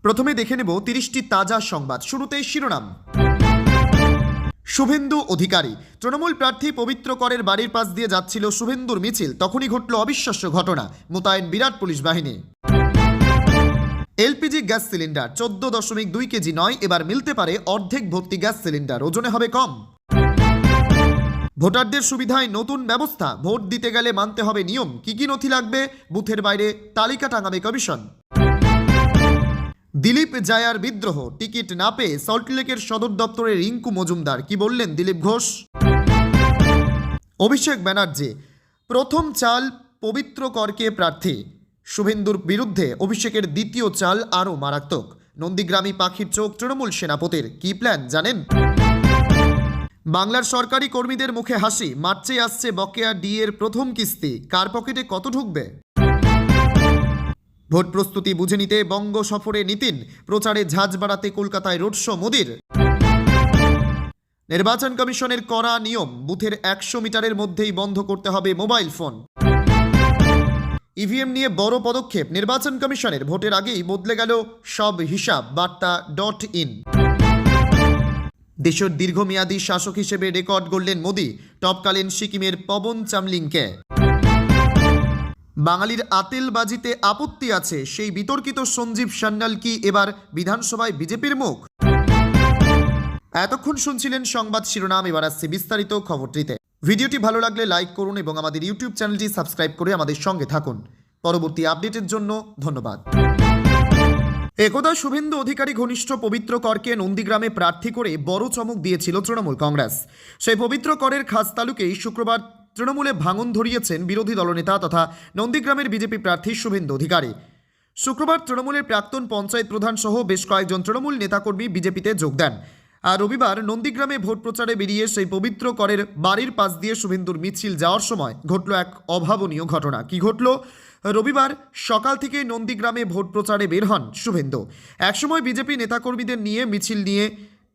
প্রথমে দেখে নেব 30টি তাজা সংবাদ। শুরুতেই শিরোনাম। শুভেন্দু অধিকারী তৃণমূল প্রার্থী পবিত্র করের বাড়ির পাশ দিয়ে যাচ্ছিল শুভেন্দুর মিছিল, তখনই ঘটল অবিশ্বাস্য ঘটনা। মোতায়েন বিরাট পুলিশ বাহিনী। এলপিজি গ্যাস সিলিন্ডার 14.2 কেজি নয়, এবার মিলতে পারে অর্ধেক ভর্তি গ্যাস সিলিন্ডার, ওজনে হবে কম। ভোটারদের সুবিধায় নতুন ব্যবস্থা, ভোট দিতে গেলে মানতে হবে নিয়ম। কি কি নথি লাগবে, বুথের বাইরে তালিকা টাঙাবে কমিশন। দিলীপ জায়ার বিদ্রোহ, টিকিট না পেয়ে সল্টলেকের সদর দপ্তরে রিঙ্কু মজুমদার, কি বললেন দিলীপ ঘোষ। অভিষেক ব্যানার্জি প্রথম চাল পবিত্র করকে প্রার্থী, শুভেন্দুর বিরুদ্ধে অভিষেকের দ্বিতীয় চাল আরও মারাত্মক। নন্দীগ্রামী পাখির চোখ তৃণমূল সেনাপতির, কি প্ল্যান জানেন। বাংলার সরকারি কর্মীদের মুখে হাসি, মার্চে আসছে বকেয়া ডিএর প্রথম কিস্তি, কার পকেটে কত ঢুকবে। ভোট প্রস্তুতি বুঝে নিতে বঙ্গ সফরে নিতিন, প্রচারে ঝাঁজ বাড়াতে কলকাতায় রোড শো মোদির। নির্বাচন কমিশনের কড়া নিয়ম, বুথের 100 মিটারের মধ্যেই বন্ধ করতে হবে মোবাইল ফোন। ইভিএম নিয়ে বড় পদক্ষেপ নির্বাচন কমিশনের, ভোটের আগেই বদলে গেল সব হিসাব, বার্তা .in। দেশের দীর্ঘমেয়াদী শাসক হিসেবে রেকর্ড গড়লেন মোদি, টপকালেন সিকিমের পবন চামলিংকে। বাঙালির আতেলবাজিতে আপত্তি আছে, সেই বিতর্কিত সঞ্জীব সান্যাল কি এবার বিধানসভায় বিজেপির মুখ। এতক্ষণ শুনছিলেন সংবাদ শিরোনাম, এবার আসছে বিস্তারিত খবরটিতে। ভিডিওটি ভালো লাগলে লাইক করুন এবং আমাদের ইউটিউব চ্যানেলটি সাবস্ক্রাইব করে আমাদের সঙ্গে থাকুন। পরবর্তী আপডেটের জন্য ধন্যবাদ। একদা শুভেন্দু অধিকারী ঘনিষ্ঠ পবিত্র করকে নন্দীগ্রামে প্রার্থী করে বড় চমক দিয়েছিল তৃণমূল কংগ্রেস। সেই পবিত্র করের খাস তালুকেই শুক্রবার তৃণমূলে ভাঙন ধরিয়েছেন বিরোধী দলনেতা তথা নন্দীগ্রামের বিজেপি প্রার্থী শুভেন্দু অধিকারী। শুক্রবার তৃণমূলের প্রাক্তন পঞ্চায়েত প্রধান সহ বেশ কয়েকজন তৃণমূল নেতাকর্মী বিজেপিতে যোগ দেন। আর রবিবার নন্দীগ্রামে ভোট প্রচারে বেরিয়ে সেই পবিত্র করের বাড়ির পাশ দিয়ে শুভেন্দুর মিছিল যাওয়ার সময় ঘটল এক অভাবনীয় ঘটনা। কি ঘটল? রবিবার সকাল থেকে নন্দীগ্রামে ভোট প্রচারে বের হন শুভেন্দু। একসময় বিজেপি নেতাকর্মীদের নিয়ে মিছিল নিয়ে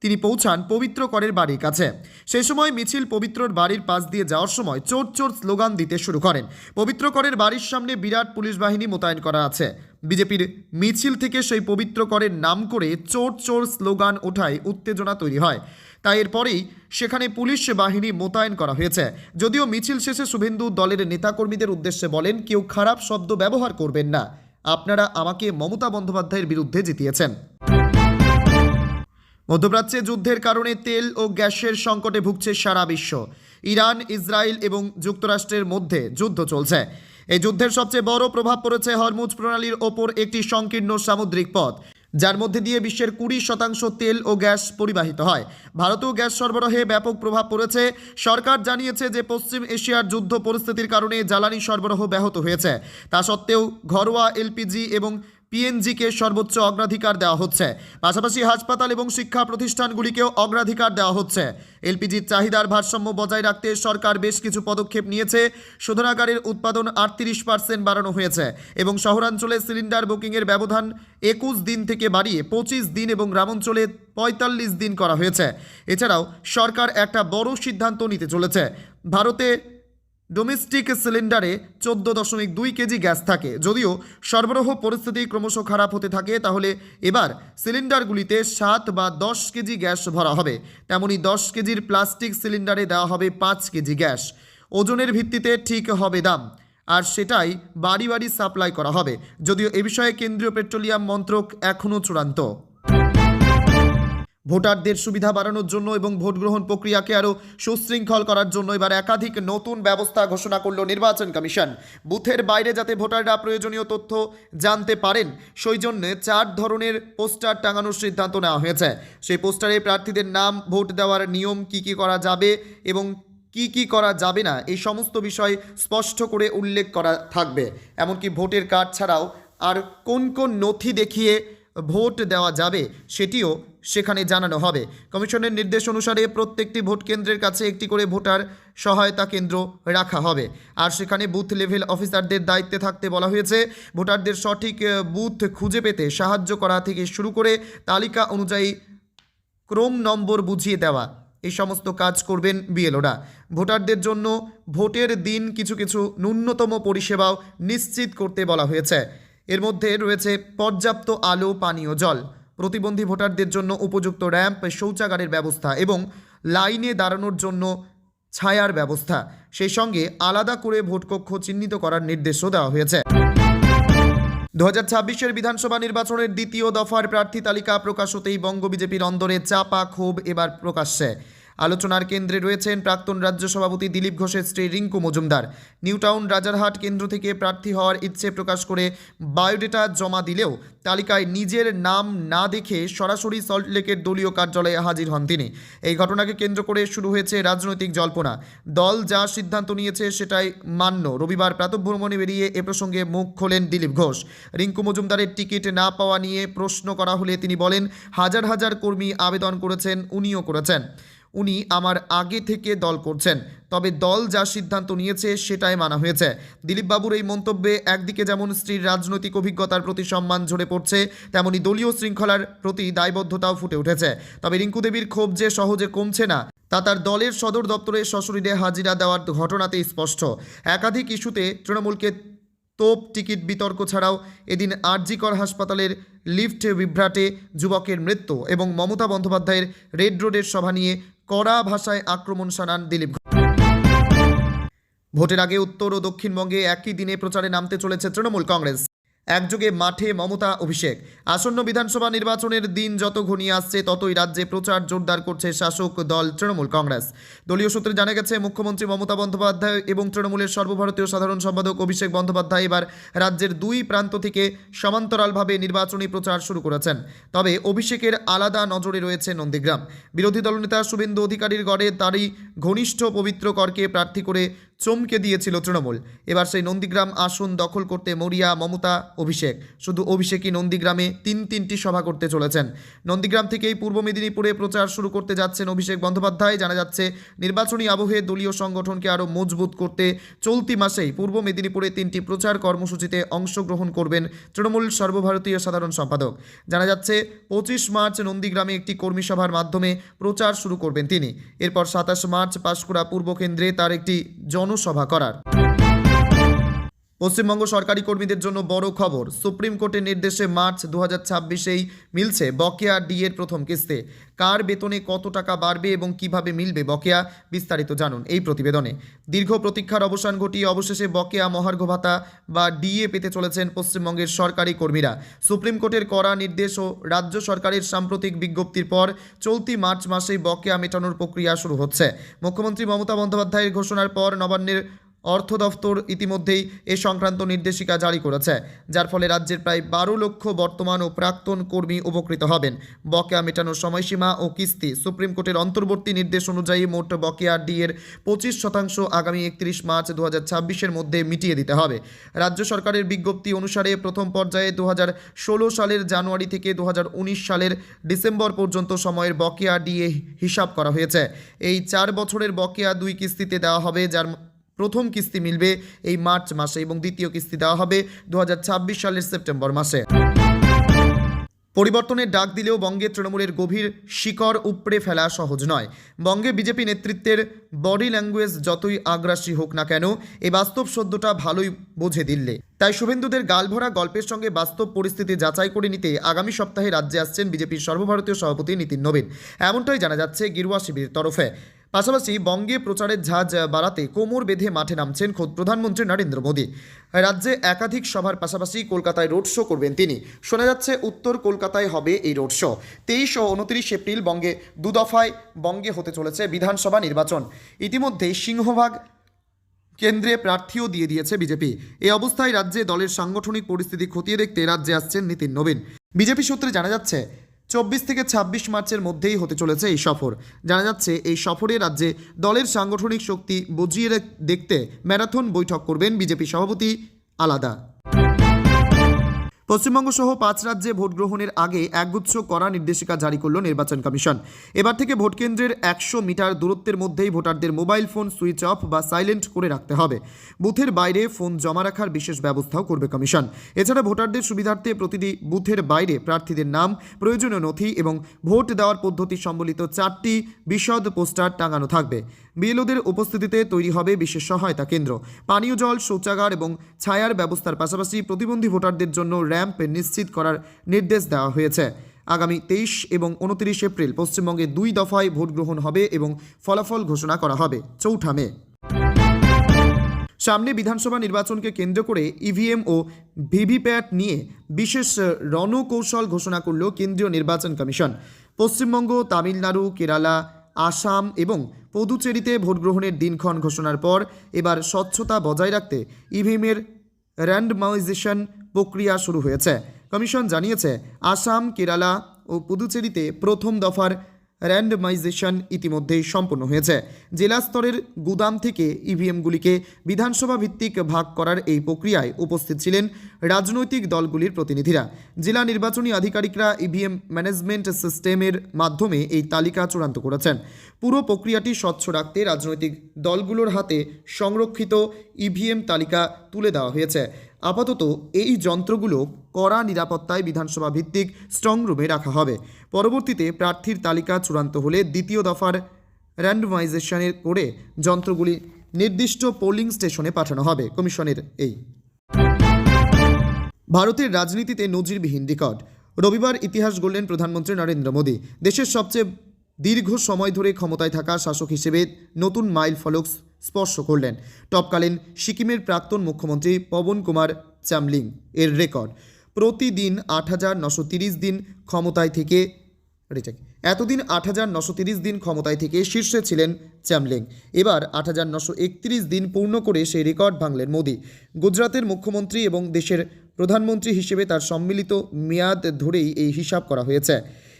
তিনি পৌঁছান পবিত্র করের বাড়ির কাছে। সেই সময় মিছিল পবিত্রর বাড়ির পাশ দিয়ে যাওয়ার সময় চোর চোর স্লোগান দিতে শুরু করেন। পবিত্র করের বাড়ির সামনে বিরাট পুলিশ বাহিনী মোতায়েন করা আছে। বিজেপির মিছিল থেকে সেই পবিত্র করের নাম করে চোর চোর স্লোগান ওঠায় উত্তেজনা তৈরি হয়। তাই এরপরেই সেখানে পুলিশ বাহিনী মোতায়েন করা হয়েছে। যদিও মিছিল শেষে শুভেন্দু দলের নেতাকর্মীদের উদ্দেশ্যে বলেন, কেউ খারাপ শব্দ ব্যবহার করবেন না, আপনারা আমাকে মমতা বন্দ্যোপাধ্যায়ের বিরুদ্ধে জিতিয়েছেন। মধ্যপ্রাচ্যে যুদ্ধের কারণে তেল ও গ্যাসের সংকটে ভুগছে সারা বিশ্ব। ইরান, ইসরায়েল এবং যুক্তরাষ্ট্রের মধ্যে যুদ্ধ চলছে। এই যুদ্ধের সবচেয়ে বড় প্রভাব পড়েছে হরমুজ প্রণালীর ওপর, একটি সংকীর্ণ সামুদ্রিক পথ যার মধ্যে দিয়ে বিশ্বের 20% তেল ও গ্যাস পরিবাহিত হয়। ভারতেও গ্যাস সরবরাহে ব্যাপক প্রভাব পড়েছে। সরকার জানিয়েছে যে পশ্চিম এশিয়ার যুদ্ধ পরিস্থিতির কারণে জ্বালানি সরবরাহ ব্যাহত হয়েছে। তা সত্ত্বেও ঘরোয়া এলপিজি এবং পিএনজিকে সর্বোচ্চ অগ্রাধিকার দেওয়া হচ্ছে। পাশাপাশি হাসপাতাল এবং শিক্ষা প্রতিষ্ঠানগুলিকেও অগ্রাধিকার দেওয়া হচ্ছে। এলপিজির চাহিদার ভারসাম্য বজায় রাখতে সরকার বেশ কিছু পদক্ষেপ নিয়েছে। শোধনাগারের উৎপাদন 38% বাড়ানো হয়েছে এবং শহরাঞ্চলে সিলিন্ডার বুকিংয়ের ব্যবধান 21 দিন থেকে বাড়িয়ে 25 দিন এবং গ্রামাঞ্চলে 45 দিন করা হয়েছে। এছাড়াও সরকার একটা বড় সিদ্ধান্ত নিতে চলেছে। ভারতে ডোমেস্টিক সিলিন্ডারে 14.2 কেজি গ্যাস থাকে। যদিও সরবরাহ পরিস্থিতি ক্রমশ খারাপ হতে থাকে, তাহলে এবার সিলিন্ডারগুলিতে 7 বা 10 কেজি গ্যাস ভরা হবে। তেমনি 10 কেজির প্লাস্টিক সিলিন্ডারে দেওয়া হবে 5 কেজি গ্যাস। ওজনের ভিত্তিতে ঠিক হবে দাম, আর সেটাই বাড়ি বাড়ি সাপ্লাই করা হবে। যদিও এ বিষয়ে কেন্দ্রীয় পেট্রোলিয়াম মন্ত্রক এখনও চূড়ান্ত। ভোটারদের সুবিধা বাড়ানোর জন্য এবং ভোট গ্রহণ প্রক্রিয়াকে আরও সুশৃঙ্খল করার জন্য এবার একাধিক নতুন ব্যবস্থা ঘোষণা করল নির্বাচন কমিশন। বুথের বাইরে যাতে ভোটাররা প্রয়োজনীয় তথ্য জানতে পারেন, সেই জন্য 4 ধরনের পোস্টার টাঙানোর সিদ্ধান্ত নেওয়া হয়েছে। সেই পোস্টারে প্রার্থীদের নাম, ভোট দেওয়ার নিয়ম, কি করা যাবে এবং কি করা যাবে না, এই সমস্ত বিষয় স্পষ্ট করে উল্লেখ করা থাকবে। এমনকি ভোটের কার্ড ছাড়াও আর কোন কোন নথি দেখিয়ে ভোট দেওয়া যাবে সেটিও সেখানে জানানো হবে। কমিশনের নির্দেশ অনুসারে প্রত্যেকটি ভোট কেন্দ্রের কাছে একটি করে ভোটার সহায়তা কেন্দ্র রাখা হবে। আর সেখানে বুথ লেভেল অফিসারদের দায়িত্বে থাকতে বলা হয়েছে। ভোটারদের সঠিক বুথ খুঁজে পেতে সাহায্য করা থেকে শুরু করে তালিকা অনুযায়ী ক্রম নম্বর বুঝিয়ে দেওয়া, এই সমস্ত কাজ করবেন বিএলওরা। ভোটারদের জন্য ভোটের দিন কিছু ন্যূনতম পরিষেবাও নিশ্চিত করতে বলা হয়েছে। এর মধ্যে রয়েছে পর্যাপ্ত আলো, পানীয় জল, প্রতিবন্ধী ভোটারদের জন্য উপযুক্ত র্যাম্প, শৌচাগারের ব্যবস্থা এবং লাইনে দাঁড়ানোর জন্য ছায়ার ব্যবস্থা। সেই সঙ্গে আলাদা করে ভোটকক্ষ চিহ্নিত করার নির্দেশও দেওয়া হয়েছে। 2026-এর বিধানসভা নির্বাচনের দ্বিতীয় দফার প্রার্থী তালিকা প্রকাশ হতেই বঙ্গ বিজেপির অন্দরে চাপা ক্ষোভ এবার প্রকাশ্যে। আলোচনার কেন্দ্রে রয়েছেন প্রাক্তন রাজ্য সভাপতি দিলীপ ঘোষের স্ত্রী রিঙ্কু মজুমদার। নিউটাউন রাজারহাট কেন্দ্র থেকে প্রার্থী হওয়ার ইচ্ছে প্রকাশ করে বায়োডেটা জমা দিলেও তালিকায় নিজের নাম না দেখে সরাসরি সল্টলেকের দলীয় কার্যালয়ে হাজির হন তিনি। এই ঘটনাকে কেন্দ্র করে শুরু হয়েছে রাজনৈতিক জল্পনা। দল যা সিদ্ধান্ত নিয়েছে সেটাই মান্য। রবিবার প্রাতঃভ্রমণে বেরিয়ে এ প্রসঙ্গে মুখ খোলেন দিলীপ ঘোষ। রিঙ্কু মজুমদারের টিকিট না পাওয়া নিয়ে প্রশ্ন করা হলে তিনি বলেন, হাজার হাজার কর্মী আবেদন করেছেন, উনিও করেছেন। উনি আমার আগে থেকে দল করছেন, তবে দল যা সিদ্ধান্ত নিয়েছে সেটাই মানা হয়েছে। দিলীপবাবুর এই মন্তব্যে একদিকে যেমন স্ত্রীর রাজনৈতিক অভিজ্ঞতার প্রতি সম্মান ঝরে পড়ছে, তেমনি দলীয় শৃঙ্খলার প্রতি দায়বদ্ধতাও ফুটে উঠেছে। তবে রিঙ্কু দেবীর ক্ষোভ যে সহজে কমছে না তা তার দলের সদর দপ্তরে সশরীরে হাজিরা দেওয়ার ঘটনাতেই স্পষ্ট। একাধিক ইস্যুতে তৃণমূলকে তোপ টিকিট বিতর্ক ছাড়াও এদিন আরজিকর হাসপাতালের লিফট বিভ্রাটে যুবকের মৃত্যু এবং মমতা বন্দ্যোপাধ্যায়ের রেড রোডের সভা নিয়ে কড়া ভাষায় আক্রমণ শানান দিলীপ। ভোটের আগে উত্তর ও দক্ষিণবঙ্গে একই দিনে প্রচারে নামতে চলেছে তৃণমূল কংগ্রেস। একযোগে মাঠে মমতা, অভিষেক। আসন্ন বিধানসভা নির্বাচনের দিন যত ঘনিয়ে আসছে ততই রাজ্যে প্রচার জোরদার করছে শাসক দল তৃণমূল কংগ্রেস। দলীয় সূত্রে জানা গেছে, মুখ্যমন্ত্রী মমতা বন্দ্যোপাধ্যায় এবং তৃণমূলের সর্বভারতীয় সাধারণ সম্পাদক অভিষেক বন্দ্যোপাধ্যায় এবার রাজ্যের দুই প্রান্ত থেকে সমান্তরালভাবে নির্বাচনী প্রচার শুরু করেছেন। তবে অভিষেকের আলাদা নজরে রয়েছে নন্দীগ্রাম। বিরোধী দলনেতা শুভেন্দু অধিকারীর গড়ে তারই ঘনিষ্ঠ পবিত্র করকে প্রার্থী করে চমকে দিয়েছিল তৃণমূল। এবার সেই নন্দীগ্রাম আসন দখল করতে মরিয়া মমতা, অভিষেক। শুধু অভিষেকই নন্দীগ্রামে তিনটি সভা করতে চলেছেন। নন্দীগ্রাম থেকেই পূর্ব মেদিনীপুরে প্রচার শুরু করতে যাচ্ছেন অভিষেক বন্দ্যোপাধ্যায়। জানা যাচ্ছে, নির্বাচনী আবহে দলীয় সংগঠনকে আরও মজবুত করতে চলতি মাসেই পূর্ব মেদিনীপুরে 3টি প্রচার কর্মসূচিতে অংশগ্রহণ করবেন তৃণমূল সর্বভারতীয় সাধারণ সম্পাদক। জানা যাচ্ছে, 25 মার্চ নন্দীগ্রামে একটি কর্মী সভার মাধ্যমে প্রচার শুরু করবেন তিনি। এরপর 27 মার্চ পাঁশকুড়া পূর্ব কেন্দ্রে তার একটি জনসভা করার। পশ্চিমবঙ্গ সরকারি কর্মীদের জন্য বড় খবর। সুপ্রিম কোর্টের নির্দেশে মার্চ 2026-এই মিলছে বকেয়া ডিএর প্রথম কিস্তি। কার বেতনে কত টাকা বাড়বে এবং কিভাবে মিলবে বকেয়া, বিস্তারিত জানুন এই প্রতিবেদনে। দীর্ঘ প্রতীক্ষার অবসান ঘটিয়ে অবশেষে বকেয়া মহার্ঘ ভাতা বা ডিএ পেতে চলেছেন পশ্চিমবঙ্গের সরকারি কর্মীরা। সুপ্রিম কোর্টের কড়া নির্দেশ ও রাজ্য সরকারের সাম্প্রতিক বিজ্ঞপ্তির পর চলতি মার্চ মাসেই বকেয়া মেটানোর প্রক্রিয়া শুরু হচ্ছে। মুখ্যমন্ত্রী মমতা বন্দ্যোপাধ্যায়ের ঘোষণার পর নবান্নের অর্থ দফতর ইতিমধ্যেই এ সংক্রান্ত নির্দেশিকা জারি করেছে, যার ফলে রাজ্যের প্রায় 12 লক্ষ বর্তমান ও প্রাক্তন কর্মী উপকৃত হবেন। বকেয়া মেটানোর সময়সীমা ও কিস্তি। সুপ্রিম কোর্টের অন্তর্বর্তী নির্দেশ অনুযায়ী মোট বকেয়া ডিএর 25% আগামী 31 মার্চ 2026-এর মধ্যে মিটিয়ে দিতে হবে। রাজ্য সরকারের বিজ্ঞপ্তি অনুসারে প্রথম পর্যায়ে 2016 সালের জানুয়ারি থেকে 2019 সালের ডিসেম্বর পর্যন্ত সময়ের বকেয়া ডিএ হিসাব করা হয়েছে। এই 4 বছরের বকেয়া 2 কিস্তিতে দেওয়া হবে, যার প্রথম কিস্তি মিলবে এই মার্চ মাসে এবং দ্বিতীয় কিস্তি দেওয়া হবে 2026 সালের সেপ্টেম্বর মাসে। পরিবর্তনের ডাক দিলেও বঙ্গে তৃণমূলের গভীর শিকড় উপড়ে ফেলা সহজ নয়। বঙ্গে বিজেপি নেতৃত্বের বডি ল্যাঙ্গুয়েজ যতই আগ্রাসী হোক না কেন, এই বাস্তব সত্যটা ভালোই বোঝে দিল্লি। তাই শুভেন্দুদের গালভরা গল্পের সঙ্গে বাস্তব পরিস্থিতি যাচাই করে নিতে আগামী সপ্তাহে রাজ্যে আসছেন বিজেপির সর্বভারতীয় সভাপতি নীতিন নবীন। এমনটাই জানা যাচ্ছে গেরুয়া শিবিরের তরফে। পাশাপাশি বঙ্গে প্রচারের ঝাঁজ বাড়াতে কোমর বেঁধে মাঠে নামছেন খোদ প্রধানমন্ত্রী নরেন্দ্র মোদী। রাজ্যে একাধিক সভার পাশাপাশি কলকাতায় রোড শো করবেন তিনি। শোনা যাচ্ছে উত্তর কলকাতায় হবে এই রোড শো। 23 ও 29 এপ্রিল বঙ্গে 2 দফায় বঙ্গে হতে চলেছে বিধানসভা নির্বাচন। ইতিমধ্যে সিংহভাগ কেন্দ্রে প্রার্থীও দিয়ে দিয়েছে বিজেপি। এই অবস্থায় রাজ্যে দলের সাংগঠনিক পরিস্থিতি খতিয়ে দেখতে রাজ্যে আসছেন নীতিন নবীন। বিজেপি সূত্রে জানা যাচ্ছে, 24 থেকে 26 মার্চের মধ্যেই হতে চলেছে এই সফর। জানা যাচ্ছে, এই সফরে রাজ্যে দলের সাংগঠনিক শক্তি বুঝিয়ে দেখতে ম্যারাথন বৈঠক করবেন বিজেপি সভাপতি আলাদা। পশ্চিমবঙ্গ সহ 5 রাজ্যে ভোট গ্রহণের আগে একগুচ্ছ কড়া নির্দেশিকা জারি করল নির্বাচন কমিশন। এবার থেকে ভোট কেন্দ্রের 100 মিটার দূরত্বের মধ্যেই ভোটারদের মোবাইল ফোন সুইচ অফ বা সাইলেন্ট করে রাখতে হবে। বুথের বাইরে ফোন জমা রাখার বিশেষ ব্যবস্থাও করবে কমিশন। এছাড়া ভোটারদের সুবিধার্থে প্রতিটি বুথের বাইরে প্রার্থীদের নাম, প্রয়োজনীয় নথি এবং ভোট দেওয়ার পদ্ধতি সম্বলিত 4টি বিশদ পোস্টার টাঙানো থাকবে। বিএলওদের উপস্থিতিতে তৈরি হবে বিশেষ সহায়তা কেন্দ্র। পানীয় জল, শৌচাগার এবং ছায়ার ব্যবস্থার পাশাপাশি প্রতিবন্ধী ভোটারদের জন্য র্যাম্প নিশ্চিত করার নির্দেশ দেওয়া হয়েছে। আগামী 23 এবং 29 এপ্রিল পশ্চিমবঙ্গে 2 দফায় ভোট গ্রহণ হবে এবং ফলাফল ঘোষণা করা হবে 4 মে। সামনে বিধানসভা নির্বাচনকে কেন্দ্র করে ইভিএম ও ভিভিপ্যাট নিয়ে বিশেষ রণকৌশল ঘোষণা করল কেন্দ্রীয় নির্বাচন কমিশন। পশ্চিমবঙ্গ, তামিলনাড়ু, কেরালা, আসাম এবং পুদুচেরিতে ভোট গ্রহণের দিনক্ষণ ঘোষণার পর এবার স্বচ্ছতা বজায় রাখতে ইভিএমের র্যান্ডমাইজেশন প্রক্রিয়া শুরু হয়েছে। কমিশন জানিয়েছে, আসাম, কেরালা ও পুদুচেরিতে প্রথম দফার র্যান্ডমাইজেশন ইতিমধ্যেই সম্পন্ন হয়েছে। জেলা স্তরের গুদাম থেকে ইভিএমগুলিকে বিধানসভা ভিত্তিক ভাগ করার এই প্রক্রিয়ায় উপস্থিত ছিলেন রাজনৈতিক দলগুলির প্রতিনিধিরা। জেলা নির্বাচনী আধিকারিকরা ইভিএম ম্যানেজমেন্ট সিস্টেমের মাধ্যমে এই তালিকা চূড়ান্ত করেছেন। পুরো প্রক্রিয়াটি স্বচ্ছ রাখতে রাজনৈতিক দলগুলোর হাতে সংরক্ষিত ইভিএম তালিকা তুলে দেওয়া হয়েছে। আপাতত এই যন্ত্রগুলো কড়া নিরাপত্তায় বিধানসভা ভিত্তিক স্ট্রংরুমে রাখা হবে। পরবর্তীতে প্রার্থীর তালিকা চূড়ান্ত হলে দ্বিতীয় দফার র্যান্ডমাইজেশনের করে যন্ত্রগুলি নির্দিষ্ট পোলিং স্টেশনে পাঠানো হবে। কমিশনের এই ভারতের রাজনীতিতে নজিরবিহীন রেকর্ড। রবিবার ইতিহাস গড়লেন প্রধানমন্ত্রী নরেন্দ্র মোদী। দেশের সবচেয়ে দীর্ঘ সময় ধরে ক্ষমতায় থাকা শাসক হিসেবে নতুন মাইল ফলক স্পর্শ করলেন তৎকালীন সিকিমের প্রাক্তন মুখ্যমন্ত্রী পবন কুমার চামলিং এর রেকর্ড। প্রতিদিন 8,930 দিন ক্ষমতায় থেকে এতদিন 8,930 দিন ক্ষমতায় থেকে শীর্ষে ছিলেন চামলিং। এবার 8,931 দিন পূর্ণ করে সেই রেকর্ড ভাঙলেন মোদী। গুজরাতের মুখ্যমন্ত্রী এবং দেশের প্রধানমন্ত্রী হিসেবে তার সম্মিলিত মেয়াদ ধরেই এই হিসাব করা হয়েছে।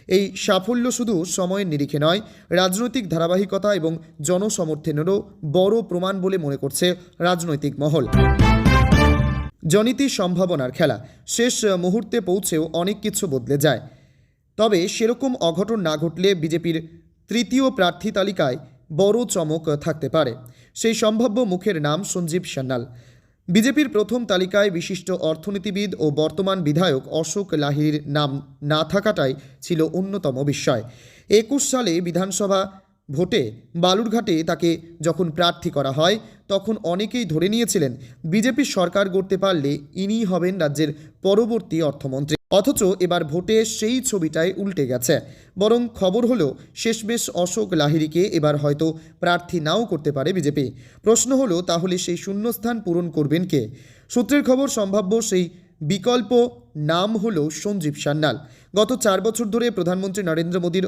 এই সাফল্য শুধু সময়ের নিরিখে নয়, রাজনৈতিক ধারাবাহিকতা এবং জনসমর্থনেরও বড় প্রমাণ বলে মনে করছে রাজনৈতিক মহল। জনিতি সম্ভাবনার খেলা। শেষ মুহূর্তে পৌঁছেও অনেক কিছু বদলে যায়। তবে সেরকম অঘটন না ঘটলে বিজেপির তৃতীয় প্রার্থী তালিকায় বড় চমক থাকতে পারে। সেই সম্ভাব্য মুখের নাম সঞ্জীব সান্যাল। বিজেপির প্রথম তালিকায় বিশিষ্ট অর্থনীতিবিদ ও বর্তমান বিধায়ক অশোক লাহিড়ির নাম না থাকাটাই ছিল অন্যতম বিস্ময়। 21 সালে বিধানসভা ভোটে বালুরঘাটে তাকে যখন প্রার্থী করা হয় তখন অনেকেই ধরে নিয়েছিলেন বিজেপি সরকার গড়তে পারলে ইনিই হবেন রাজ্যের পরবর্তী অর্থমন্ত্রী। অথচ এবার ভোটে সেই ছবিটাই উল্টে গেছে। বরং খবর হলো শেষমেশ অশোক লাহিড়িকে এবার হয়তো প্রার্থী নাও করতে পারে বিজেপি। প্রশ্ন হলো, তাহলে সেই শূন্যস্থান পূরণ করবেন কে? সূত্রের খবর, সম্ভাব্য সেই বিকল্প নাম হলো সঞ্জীব সান্যাল। গত 4 বছর ধরে প্রধানমন্ত্রী নরেন্দ্র মোদীর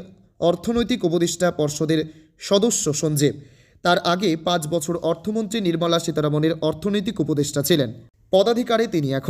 অর্থনৈতিক উপদেষ্টা পর্ষদের সদস্য সঞ্জীব। তার আগে 5 বছর অর্থমন্ত্রী নির্মলা সীতারমণের অর্থনৈতিক উপদেষ্টা ছিলেন। পদাধিকারে তিনি এখন